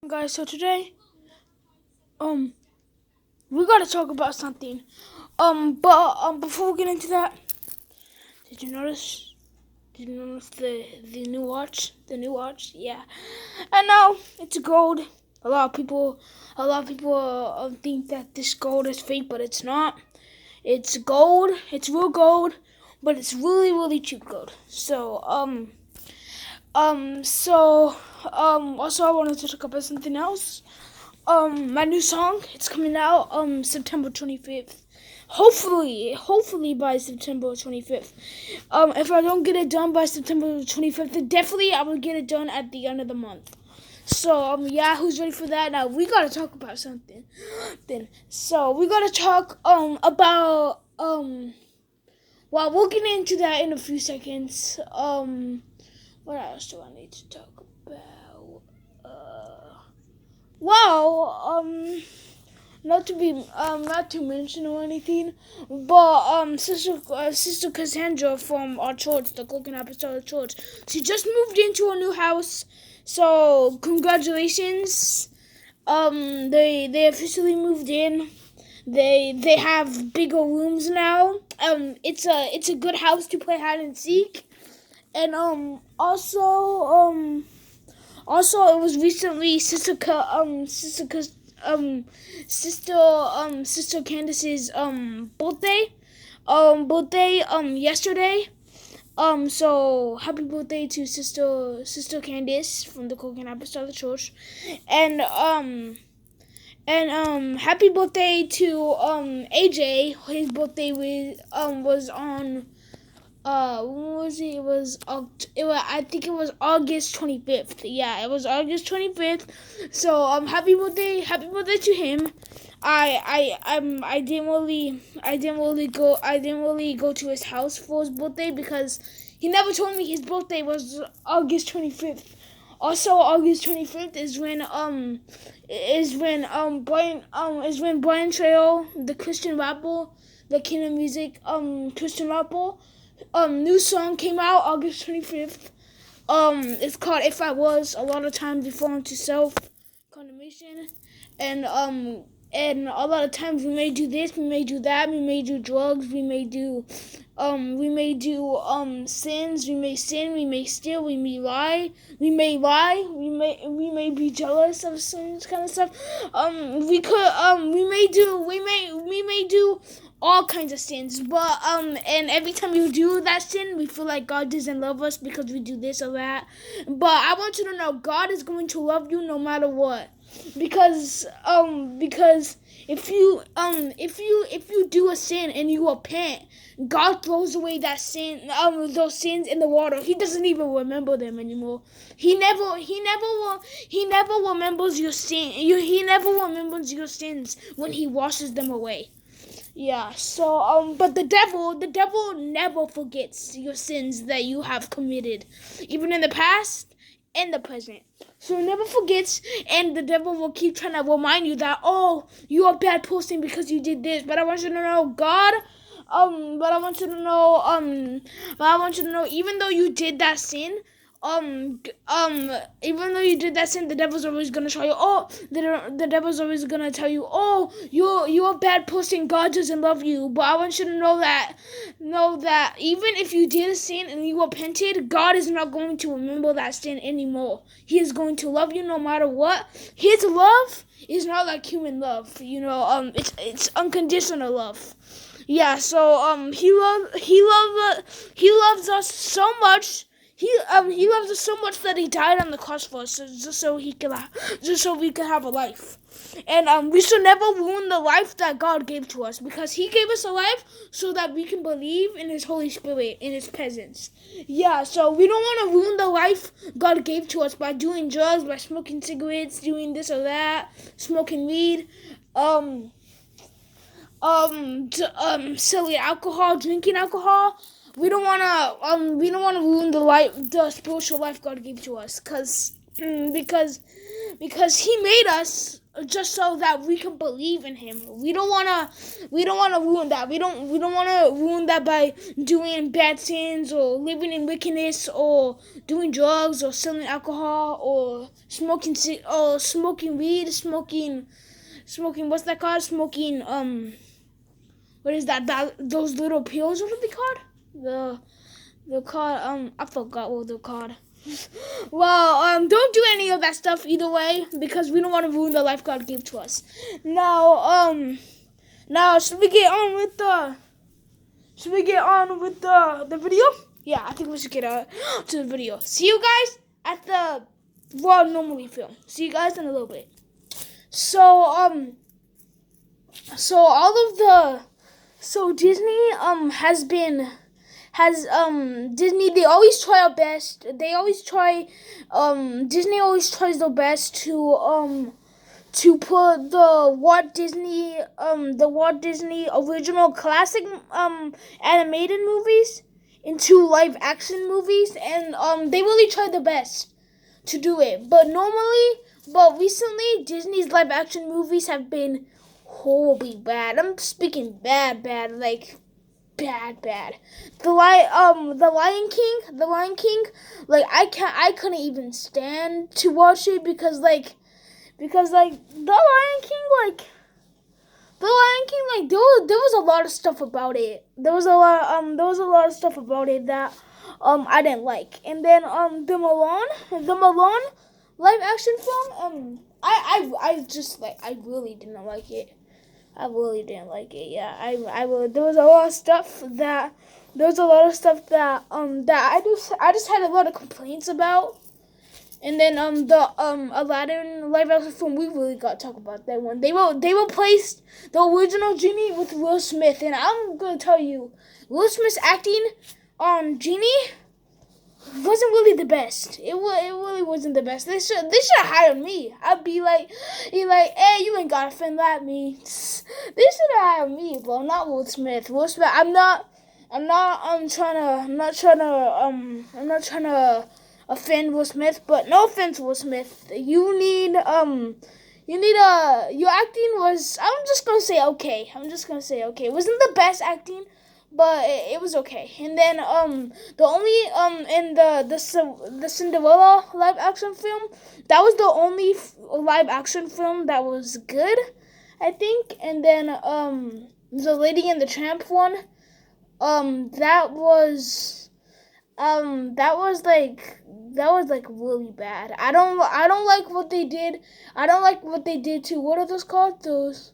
Guys, so today, um, we gotta talk about something. But before we get into that, did you notice? Did you notice the new watch? The new watch, yeah. And now it's gold. A lot of people think that this gold is fake, but it's not. It's gold. It's real gold, but it's really cheap gold. Also I wanted to talk about something else. My new song, it's coming out September 25th. Hopefully by September 25th. If I don't get it done by September 25th, then definitely I will get it done at the end of the month. So yeah, who's ready for that? Now we gotta talk about something. So we gotta talk about well, we'll get into that in a few seconds. What else do I need to talk about? Well, not to mention or anything, but sister Cassandra from our church, the Coconut Apostolic Church, she just moved into a new house. So congratulations. They officially moved in. They have bigger rooms now. It's a good house to play hide and seek, and also, it was recently Sister Candace's birthday yesterday. So happy birthday to Sister Candace from the Coconut Apostolic Church, and happy birthday to AJ. His birthday was on when was it? I think it was August 25th. Yeah, it was August 25th. So happy birthday to him. I didn't really go to his house for his birthday because he never told me his birthday was August 25th. Also, August 25th is when Brian Trail, the Christian rapper, the King of Music Christian rapper, new song came out August 25th. It's called If I Was. A lot of times we fall into self condemnation, and a lot of times we may do this, we may do that, we may do drugs, we may do sins, we may sin, we may steal, we may lie, we may be jealous of some kind of stuff. We may do all kinds of sins, but and every time you do that sin, we feel like God doesn't love us because we do this or that. But I want you to know God is going to love you no matter what, because if you do a sin and you repent, God throws away that sin, those sins in the water. He doesn't even remember them anymore. He never remembers your sin. He never remembers your sins when He washes them away. Yeah, so, but the devil never forgets your sins that you have committed, even in the past and the present. So he never forgets, and the devil will keep trying to remind you that, oh, you're a bad person because you did this. But I want you to know, even though you did that sin, even though you did that sin, the devil's always gonna tell you, the devil's always gonna tell you, oh, you're a bad person, God doesn't love you. But I want you to know that even if you did a sin and you repented, God is not going to remember that sin anymore. He is going to love you no matter what. His love is not like human love, it's unconditional love. Yeah, so he loves us so much. He loves us so much that he died on the cross for us, just so we can have a life. And we should never ruin the life that God gave to us, because He gave us a life so that we can believe in His Holy Spirit, in His presence. Yeah, so we don't want to ruin the life God gave to us by doing drugs, by smoking cigarettes, doing this or that, smoking weed, silly alcohol, drinking alcohol. We don't wanna ruin the spiritual life God gave to us, because He made us just so that we can believe in him. We don't wanna ruin that. We don't wanna ruin that by doing bad sins or living in wickedness or doing drugs or selling alcohol or smoking weed, smoking what's that called? Smoking what is that? Those little pills, what are they called? They're called I forgot what they're called. Well, don't do any of that stuff either way because we don't want to ruin the life God gave to us. Now, should we get on with the video? Yeah, I think we should get to the video. See you guys at the World Normally Film. See you guys in a little bit. So Disney Disney, they always try our best. Disney always tries their best to put the Walt Disney original classic animated movies into live action movies, and they really try their best to do it. But recently Disney's live action movies have been horribly bad. I'm speaking bad, like bad. The Lion King, like I couldn't even stand to watch it because the Lion King, there was a lot of stuff about it. There was a lot of stuff about it that I didn't like. And then the Mulan live action film, I just like, I really didn't like it. I really didn't like it. Yeah, there was a lot of stuff that I just had a lot of complaints about. And then the Aladdin live action film, we really got to talk about that one. They replaced the original Genie with Will Smith, and I'm gonna tell you, Will Smith's acting on Genie wasn't really the best. It really wasn't the best. They should have hired me. I'd be like, hey, you ain't gotta offend that me. They should have hired me, bro, not Will Smith. Will Smith, I'm not trying to offend Will Smith, but no offense, Will Smith. Your acting was, I'm just gonna say okay. It wasn't the best acting, but it was okay. And then the only in the Cinderella live action film, that was the only live action film that was good, I think. And then the Lady and the Tramp one, that was like really bad. I don't like what they did. I don't like what they did to, what are those called? Those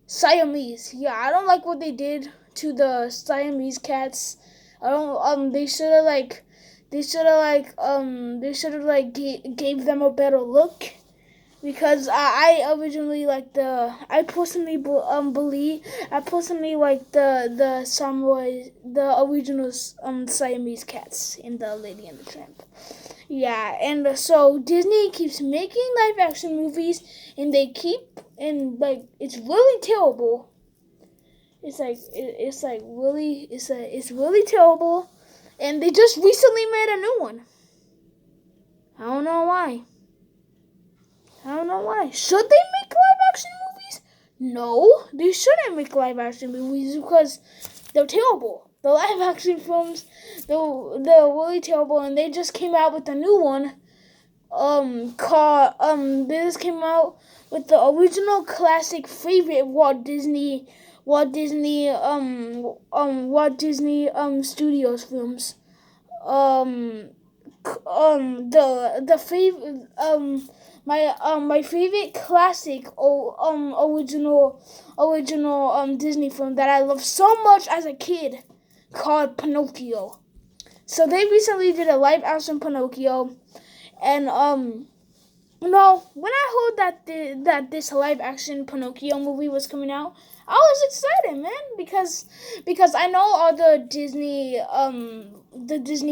Siamese. Yeah, I don't like what they did to the Siamese cats. I don't they should have gave them a better look, because I originally like I personally like the original Siamese cats in the Lady and the Tramp. Yeah, and so Disney keeps making live action movies, and it's really terrible. It's really terrible, and they just recently made a new one. I don't know why. Should they make live action movies? No, they shouldn't make live action movies because they're terrible. The live action films, they're really terrible, and they just came out with a new one. They just came out with the original classic favorite Walt Disney Studios films. The favorite my favorite classic original Disney film that I loved so much as a kid, called Pinocchio. So they recently did a live action Pinocchio, and when I heard that this live action Pinocchio movie was coming out, I was excited, man, because I know all the Disney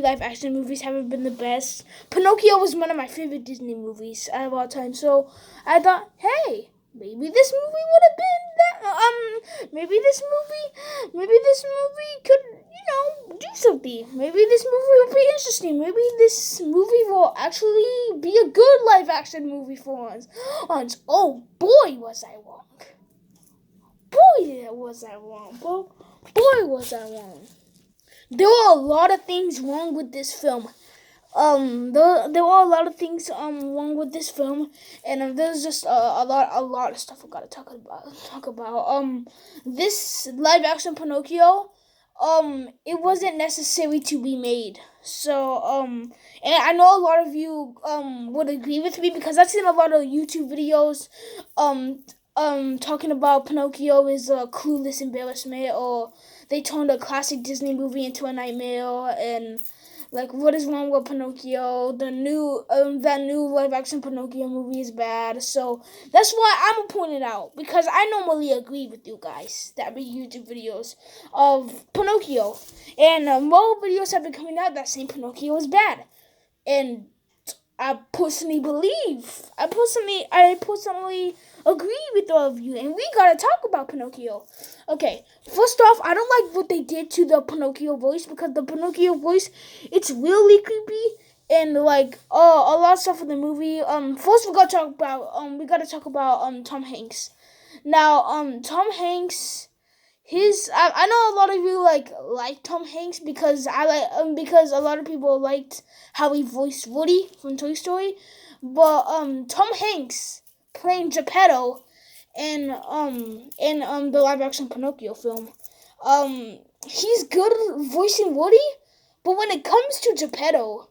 live action movies haven't been the best. Pinocchio was one of my favorite Disney movies of all time, so I thought, hey, maybe this movie would have been that. Maybe this movie could, do something. Maybe this movie will be interesting. Maybe this movie will actually be a good live action movie for once. Oh boy, was I wrong. Boy, was I wrong, bro. Boy, was I wrong. There were a lot of things wrong with this film. There were a lot of things wrong with this film, and there's just a lot of stuff I gotta talk about. This live action Pinocchio, it wasn't necessary to be made. So and I know a lot of you would agree with me because I've seen a lot of YouTube videos talking about Pinocchio is a clueless embarrassment, or they turned a classic Disney movie into a nightmare, and like, what is wrong with Pinocchio? That new live action Pinocchio movie is bad. So that's why I'm pointing it out, because I normally agree with you guys that make YouTube videos of Pinocchio, and more videos have been coming out that saying Pinocchio is bad, and I personally agree with all of you, and we gotta talk about Pinocchio. Okay, first off, I don't like what they did to the Pinocchio voice, because the Pinocchio voice, it's really creepy, and like a lot of stuff in the movie. First we gotta talk about Tom Hanks. Now, Tom Hanks, I know a lot of you like Tom Hanks because because a lot of people liked how he voiced Woody from Toy Story, but Tom Hanks playing Geppetto in the live action Pinocchio film, he's good at voicing Woody, but when it comes to Geppetto,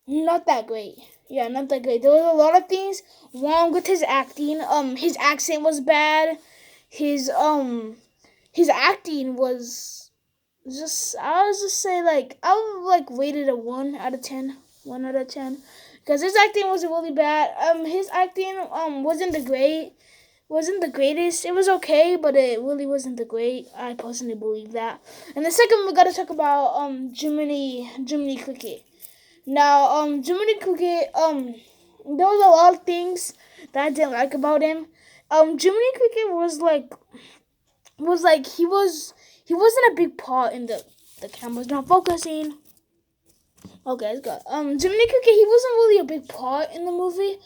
not that great. Yeah, not that great. There was a lot of things wrong with his acting. His accent was bad. His acting was just, I was just say I would rated a 1 out of 10. 1 out of 10. Because his acting was really bad. His acting wasn't the greatest. It was okay, but it really wasn't the great. I personally believe that. And the second, we gotta talk about Jiminy Cricket. Now, Jiminy Cricket, there was a lot of things that I didn't like about him. Jiminy Cricket was he wasn't a big part in the camera's not focusing. Okay, it's good. Jiminy Cricket, he wasn't really a big part in the movie,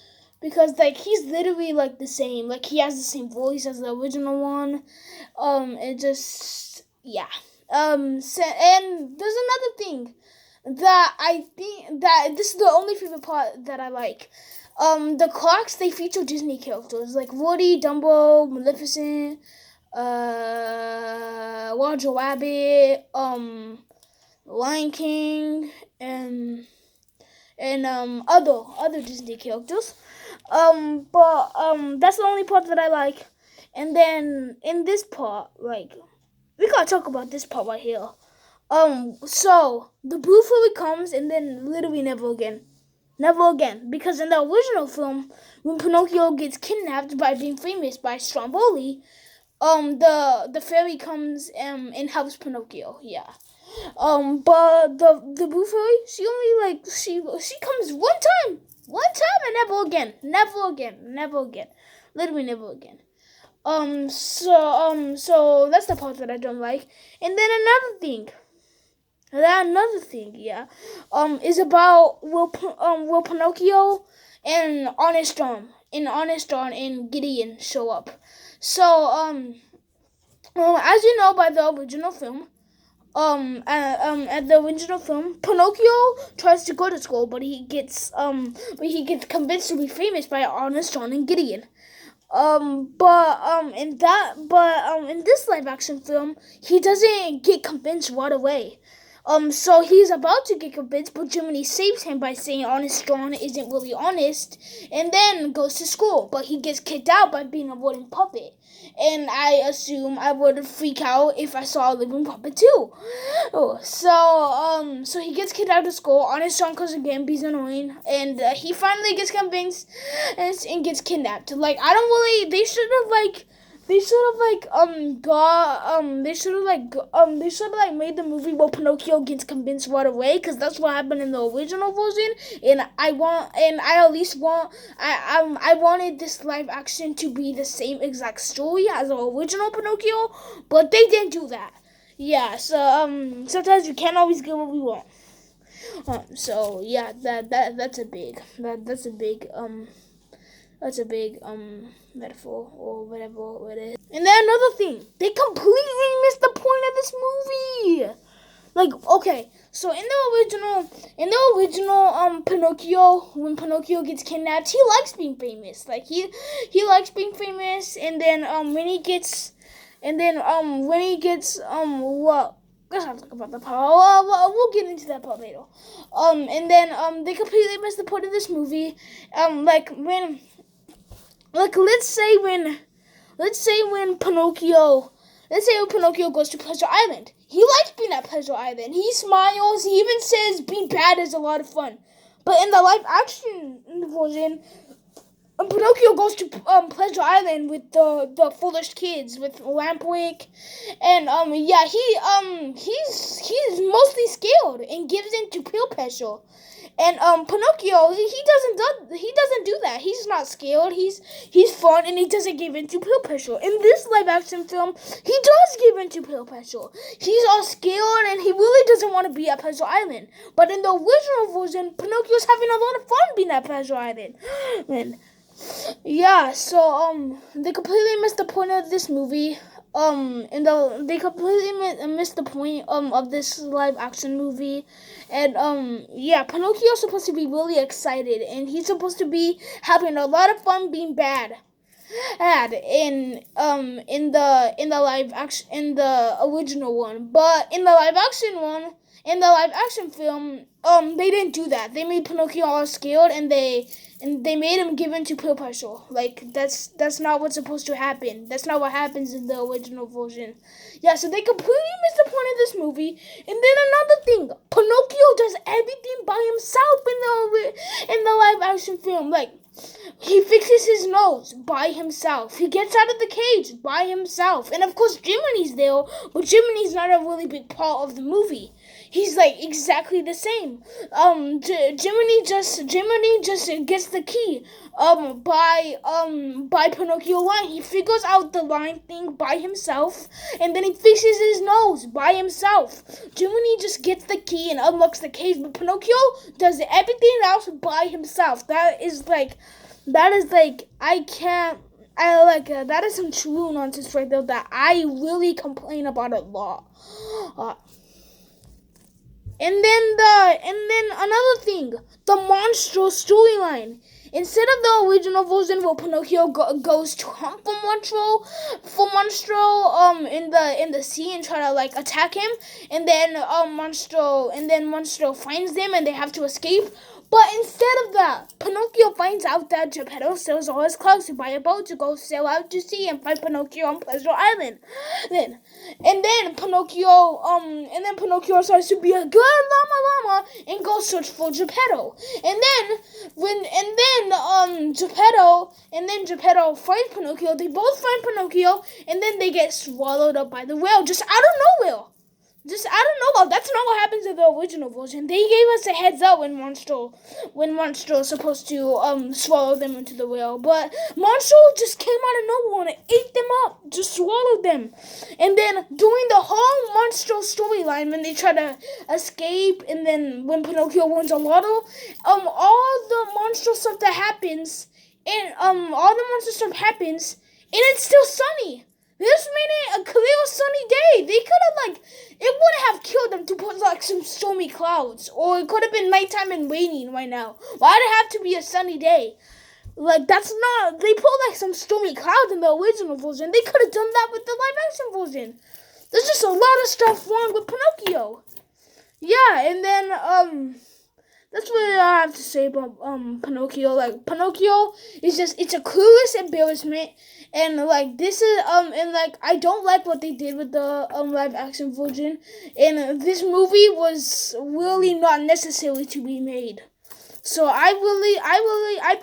because he's literally the same. He has the same voice as the original one. It just, yeah. And there's another thing that I think that this is the only favorite part that I like. The clocks, they feature Disney characters like Woody, Dumbo, Maleficent, Roger Rabbit, Lion King, and other Disney characters. But that's the only part that I like. And then in this part, we gotta talk about this part right here. So the blue fairy comes, and then literally never again. Never again. Because in the original film, when Pinocchio gets kidnapped by being famous by Stromboli, the fairy comes and helps Pinocchio. Yeah. But the blue fairy, she only she comes one time, and never again, literally never again. So that's the part that I don't like. And then another thing, yeah, is about will Pinocchio and Honest John and Gideon show up. So as you know, by the original film, at the original film, Pinocchio tries to go to school, but he gets convinced to be famous by Honest John and Gideon. In this live action film, he doesn't get convinced right away. So he's about to get convinced, but Jiminy saves him by saying Honest John isn't really honest, and then goes to school. But he gets kicked out by being a wooden puppet. And I assume I would freak out if I saw a living puppet too. So he gets kicked out of school. Honest John comes again, he's annoying, and he finally gets convinced and gets kidnapped. They should have made the movie where Pinocchio gets convinced right away, because that's what happened in the original version. And I wanted this live action to be the same exact story as the original Pinocchio, but they didn't do that. Yeah, so sometimes we can't always get what we want. So yeah, that's a big metaphor or whatever it is. And then another thing, they completely missed the point of this movie. Like, okay, so in the original Pinocchio, when Pinocchio gets kidnapped, he likes being famous. Like he likes being famous, and then when he gets well, let's not talk about the part. We'll get into that part later. And then they completely missed the point of this movie. Like when, like let's say when Pinocchio goes to Pleasure Island. He likes being at Pleasure Island. He smiles. He even says being bad is a lot of fun. But in the live action version, Pinocchio goes to Pleasure Island with the foolish kids, with Lampwick, and he's mostly scared and gives in to peer pressure. And Pinocchio, he doesn't do that. He's not scared. He's fun, and he doesn't give in to peer pressure. In this live action film, he does give in to peer pressure. He's all scared, and he really doesn't want to be at Pleasure Island. But in the original version, Pinocchio's having a lot of fun being at Pleasure Island. And yeah, so they completely missed the point of this movie. They completely missed the point of this live action movie, and yeah, Pinocchio's supposed to be really excited, and he's supposed to be having a lot of fun being bad. In the live action, in the original one, but in the live action film, they didn't do that. They made Pinocchio all scared, and they made him give in to peer pressure. Like that's not what's supposed to happen. That's not what happens in the original version. Yeah, so they completely missed the point of this movie. And then another thing, Pinocchio does everything by himself in the live action film. Like, he fixes his nose by himself. He gets out of the cage by himself. And of course, Jiminy's there, but Jiminy's not a really big part of the movie. He's like exactly the same. Jiminy just gets the key by Pinocchio line. He figures out the line thing by himself, and then he fixes his nose by himself. Jiminy just gets the key and unlocks the cage, but Pinocchio does everything else by himself. That is like I can't. That is some true nonsense right there that I really complain about a lot. And then another thing, the monster storyline. Instead of the original version where Pinocchio goes to hunt for Monstro in the sea and try to like attack him, and then Monstro finds them and they have to escape. But instead of that, Pinocchio finds out that Geppetto sells all his clothes to buy a boat to go sail out to sea and find Pinocchio on Pleasure Island. Then Pinocchio starts to be a good llama and goes search for Geppetto. Geppetto finds Pinocchio. They both find Pinocchio, and then they get swallowed up by the whale just out of nowhere. Just I don't know. That's not what happens in the original version. They gave us a heads up when Monstro is supposed to swallow them into the whale, but Monstro just came out of nowhere and ate them up, just swallowed them. And then during the whole Monstro storyline, when they try to escape, and then when Pinocchio wins a lotto, all the Monstro stuff that happens, and and it's still sunny. This made it a clear sunny day. They could have it wouldn't have killed them to put some stormy clouds, or it could have been nighttime and raining right now. Why'd it have to be a sunny day? That's not. They put some stormy clouds in the original version. They could have done that with the live action version. There's just a lot of stuff wrong with Pinocchio. Yeah, and then that's what I have to say about Pinocchio. Pinocchio is it's a clueless embarrassment. And this is I don't like what they did with the live action version, and this movie was really not necessary to be made. So I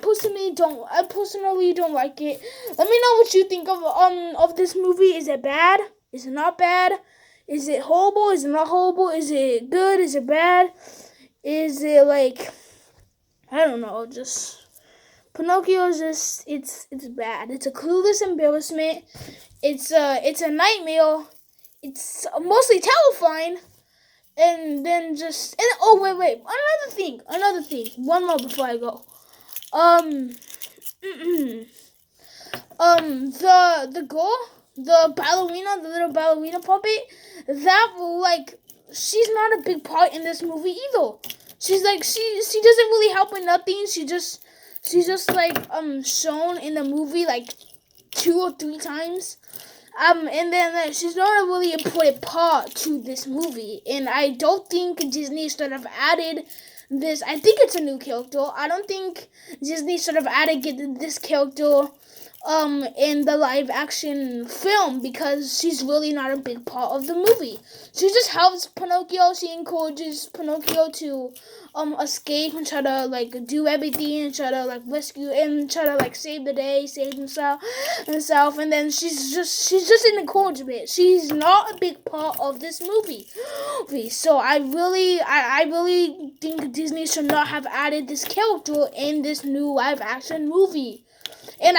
personally don't like it. Let me know what you think of this movie. Is it bad? Is it not bad? Is it horrible? Is it not horrible? Is it good? Is it bad? Is it I don't know, just Pinocchio is just it's bad. It's a clueless embarrassment. It's a nightmare. it's mostly terrifying. And then oh wait, another thing, one more before I go. Um, the girl, the ballerina, the little ballerina puppet, that like she's not a big part in this movie either. She's like she doesn't really help in nothing. She's just like shown in the movie like 2 or 3 times. And then she's not a really important part to this movie, and I don't think Disney should have added this. I think it's a new character. I don't think Disney should have added this character in the live action film, because she's really not a big part of the movie. She just helps Pinocchio. She encourages Pinocchio to escape and try to like do everything and try to like rescue and try to like save the day, save himself, and then she's just an encouragement. She's not a big part of this movie. So I really think Disney should not have added this character in this new live action movie. And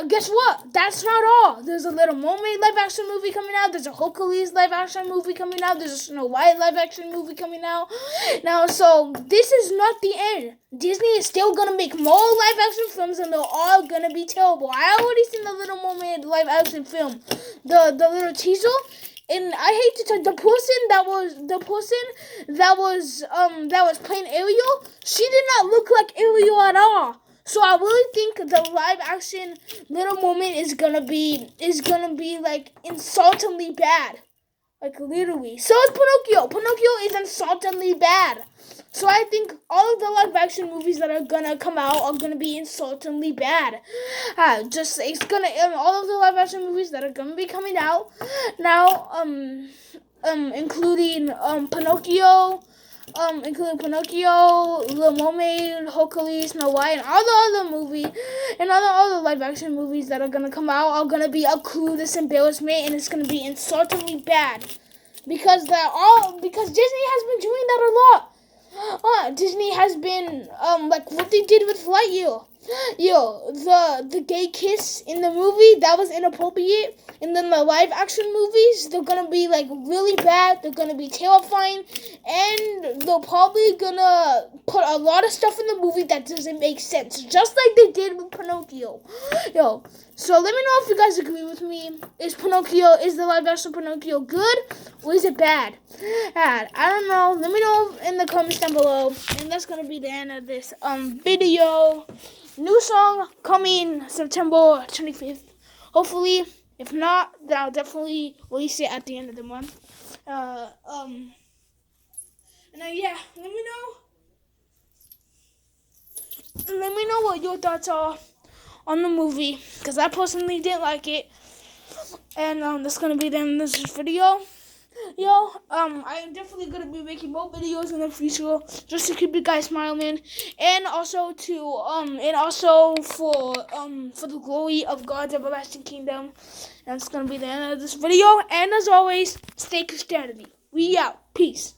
guess what? That's not all. There's a Little Mermaid live action movie coming out. There's a Hercules live action movie coming out. There's a Snow White live action movie coming out. Now, so this is not the end. Disney is still gonna make more live action films, and they're all gonna be terrible. I already seen the Little Mermaid live action film, the little teaser. And I hate to tell the person that was playing Ariel, she did not look like Ariel at all. So I really think the live action Little Mermaid is gonna be like insultingly bad, like literally. So is Pinocchio. Pinocchio is insultingly bad. So I think all of the live action movies that are gonna come out are gonna be insultingly bad. All of the live action movies that are gonna be coming out now, including Pinocchio. Including Pinocchio, Little Mermaid, Hercules, Snow White, and all the other movies, and all the other live action movies that are gonna come out are gonna be a clueless embarrassment, and it's gonna be insultingly bad, because Disney has been doing that a lot. Disney has been like what they did with Lightyear. The gay kiss in the movie, that was inappropriate. And then the live action movies, they're gonna be like really bad. They're gonna be terrifying, and they're probably gonna put a lot of stuff in the movie that doesn't make sense, just like they did with Pinocchio. So let me know if you guys agree with me. Is the live action Pinocchio good, or is it bad? I don't know. Let me know in the comments down below. And that's gonna be the end of this video. New song coming September 25th. Hopefully, if not, then I'll definitely release it at the end of the month. Yeah, let me know what your thoughts are on the movie, because I personally didn't like it. And that's gonna be the end of this video. I am definitely gonna be making more videos in the future, just to keep you guys smiling, and also for the glory of God's everlasting kingdom. And that's gonna be the end of this video. And as always, stay Christianity. We out. Peace.